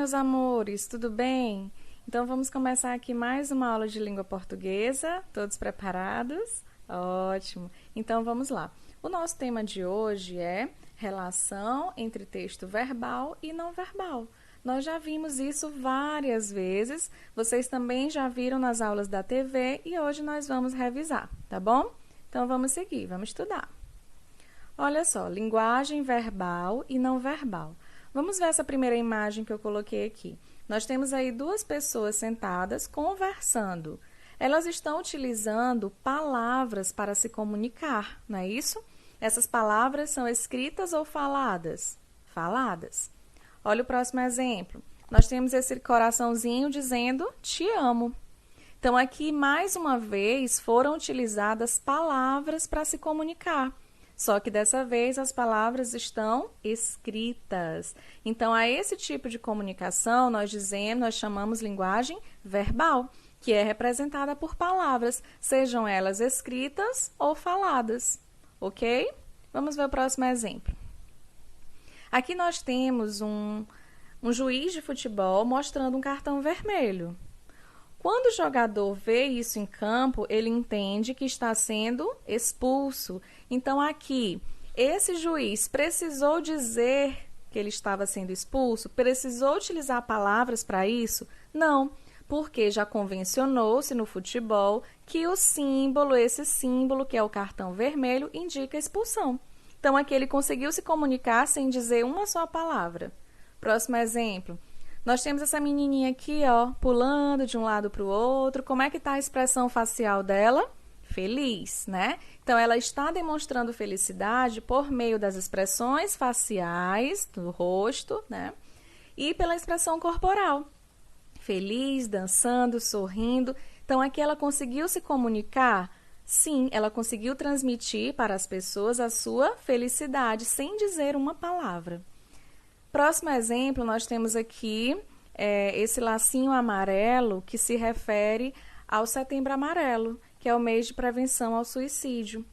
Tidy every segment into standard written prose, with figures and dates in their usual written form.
meus amores, tudo bem? Então vamos começar aqui mais uma aula de língua portuguesa. Todos preparados? Ótimo! Então vamos lá. O nosso tema de hoje é relação entre texto verbal e não verbal. Nós já vimos isso várias vezes, vocês também já viram nas aulas da TV e hoje nós vamos revisar, tá bom? Então vamos seguir, vamos estudar. Olha só, linguagem verbal e não verbal. Vamos ver essa primeira imagem que eu coloquei aqui. Nós temos aí duas pessoas sentadas conversando. Elas estão utilizando palavras para se comunicar, não é isso? Essas palavras são escritas ou faladas? Faladas. Olha o próximo exemplo. Nós temos esse coraçãozinho dizendo te amo. Então, aqui, mais uma vez, foram utilizadas palavras para se comunicar. Só que dessa vez as palavras estão escritas. Então, a esse tipo de comunicação, nós chamamos linguagem verbal, que é representada por palavras, sejam elas escritas ou faladas. Ok? Vamos ver o próximo exemplo. Aqui nós temos um juiz de futebol mostrando um cartão vermelho. Quando o jogador vê isso em campo, ele entende que está sendo expulso. Então, aqui, esse juiz precisou dizer que ele estava sendo expulso? Precisou utilizar palavras para isso? Não, porque já convencionou-se no futebol que o símbolo, esse símbolo, que é o cartão vermelho, indica expulsão. Então, aqui ele conseguiu se comunicar sem dizer uma só palavra. Próximo exemplo. Nós temos essa menininha aqui, ó, pulando de um lado para o outro. Como é que está a expressão facial dela? Feliz, né? Então, ela está demonstrando felicidade por meio das expressões faciais, do rosto, né? E pela expressão corporal. Feliz, dançando, sorrindo. Então, aqui ela conseguiu se comunicar? Sim, ela conseguiu transmitir para as pessoas a sua felicidade, sem dizer uma palavra. Próximo exemplo, nós temos aqui esse lacinho amarelo que se refere ao Setembro Amarelo, que é o mês de prevenção ao suicídio.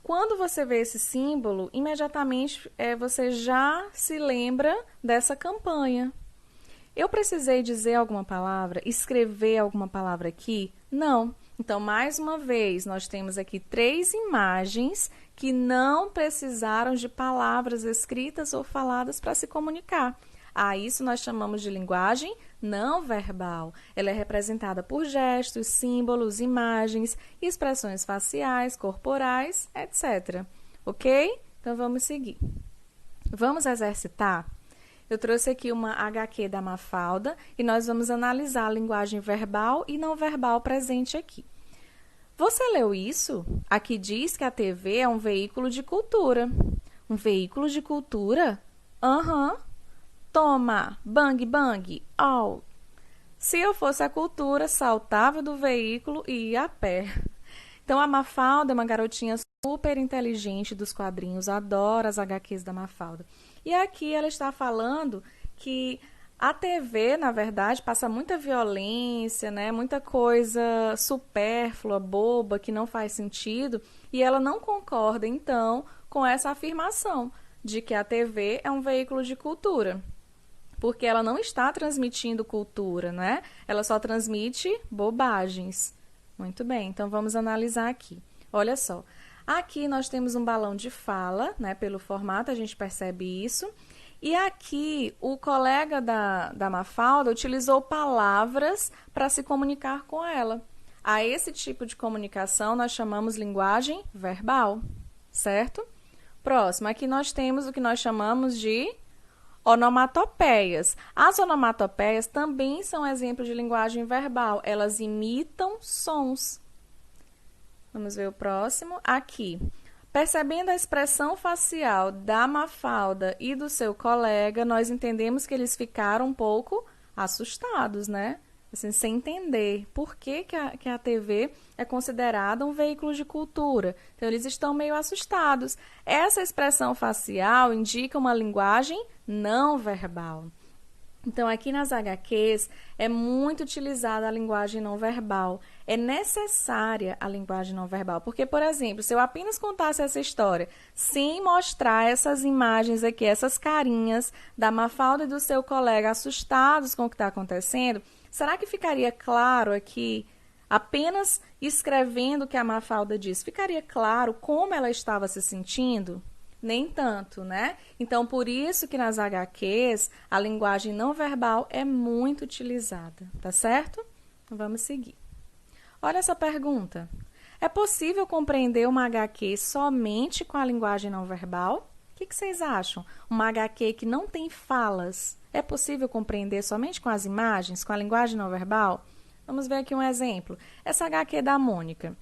Quando você vê esse símbolo, imediatamente você já se lembra dessa campanha. Eu precisei dizer alguma palavra, escrever alguma palavra aqui? Não. Então, mais uma vez, nós temos aqui 3 imagens que não precisaram de palavras escritas ou faladas para se comunicar. A isso nós chamamos de linguagem não verbal. Ela é representada por gestos, símbolos, imagens, expressões faciais, corporais, etc. Ok? Então, vamos seguir. Vamos exercitar? Eu trouxe aqui uma HQ da Mafalda e nós vamos analisar a linguagem verbal e não verbal presente aqui. Você leu isso? Aqui diz que a TV é um veículo de cultura. Um veículo de cultura? Aham. Toma, bang, bang, au. Se eu fosse a cultura, saltava do veículo e ia a pé. Então, a Mafalda é uma garotinha super inteligente dos quadrinhos, adora as HQs da Mafalda. E aqui ela está falando que a TV, na verdade, passa muita violência, né? Muita coisa supérflua, boba, que não faz sentido, e ela não concorda, então, com essa afirmação de que a TV é um veículo de cultura, porque ela não está transmitindo cultura, né? Ela só transmite bobagens. Muito bem, então vamos analisar aqui. Olha só, aqui nós temos um balão de fala, né? Pelo formato a gente percebe isso. E aqui, o colega da Mafalda utilizou palavras para se comunicar com ela. A esse tipo de comunicação nós chamamos linguagem verbal, certo? Próximo, aqui nós temos o que nós chamamos de onomatopeias. As onomatopeias também são exemplos de linguagem verbal. Elas imitam sons. Vamos ver o próximo. Aqui. Percebendo a expressão facial da Mafalda e do seu colega, nós entendemos que eles ficaram um pouco assustados, né? Assim, sem entender por que a TV é considerada um veículo de cultura. Então, eles estão meio assustados. Essa expressão facial indica uma linguagem não verbal. Então, aqui nas HQs é muito utilizada a linguagem não verbal. É necessária a linguagem não verbal. Porque, por exemplo, se eu apenas contasse essa história sem mostrar essas imagens aqui, essas carinhas da Mafalda e do seu colega assustados com o que está acontecendo, será que ficaria claro aqui, apenas escrevendo o que a Mafalda disse, ficaria claro como ela estava se sentindo? Nem tanto, né? Então, por isso que nas HQs a linguagem não verbal é muito utilizada, tá certo? Vamos seguir. Olha essa pergunta. É possível compreender uma HQ somente com a linguagem não verbal? O que vocês acham? Uma HQ que não tem falas, é possível compreender somente com as imagens, com a linguagem não verbal? Vamos ver aqui um exemplo. Essa HQ da Mônica.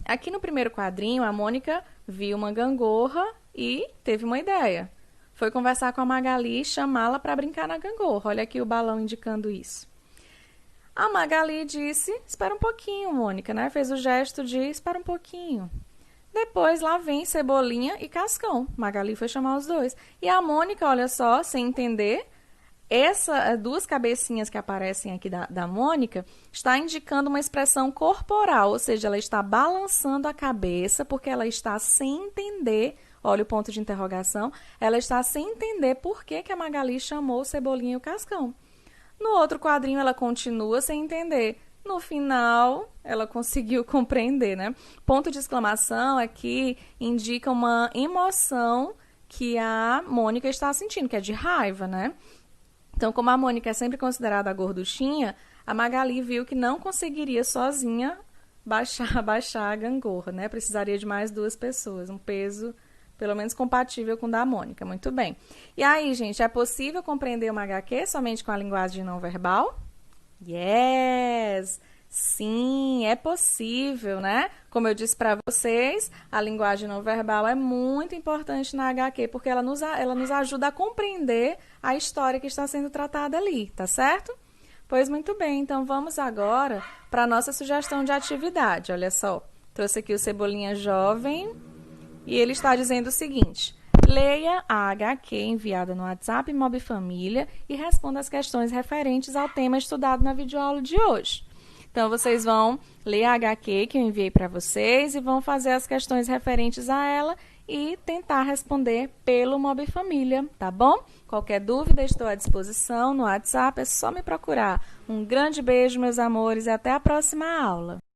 Aqui no primeiro quadrinho, a Mônica viu uma gangorra e teve uma ideia. Foi conversar com a Magali e chamá-la para brincar na gangorra. Olha aqui o balão indicando isso. A Magali disse, espera um pouquinho, Mônica, né? Fez o gesto de espera um pouquinho. Depois lá vem Cebolinha e Cascão. Magali foi chamar os dois. E a Mônica, olha só, sem entender, essas duas cabecinhas que aparecem aqui da Mônica está indicando uma expressão corporal, ou seja, ela está balançando a cabeça porque ela está sem entender, olha o ponto de interrogação, ela está sem entender por que a Magali chamou o Cebolinha e o Cascão. No outro quadrinho ela continua sem entender. No final, ela conseguiu compreender, né? Ponto de exclamação aqui indica uma emoção que a Mônica está sentindo, que é de raiva, né? Então, como a Mônica é sempre considerada a gorduchinha, a Magali viu que não conseguiria sozinha baixar a gangorra, né? Precisaria de mais duas pessoas, um peso pelo menos compatível com o da Mônica. Muito bem. E aí, gente, é possível compreender uma HQ somente com a linguagem não verbal? Yes! Sim, é possível, né? Como eu disse para vocês, a linguagem não verbal é muito importante na HQ, porque ela nos ajuda a compreender a história que está sendo tratada ali, tá certo? Pois muito bem, então vamos agora para a nossa sugestão de atividade. Olha só, trouxe aqui o Cebolinha Jovem e ele está dizendo o seguinte: leia a HQ enviada no WhatsApp Mob Família e responda as questões referentes ao tema estudado na videoaula de hoje. Então, vocês vão ler a HQ que eu enviei para vocês e vão fazer as questões referentes a ela e tentar responder pelo Mob Família, tá bom? Qualquer dúvida, estou à disposição no WhatsApp, é só me procurar. Um grande beijo, meus amores, e até a próxima aula.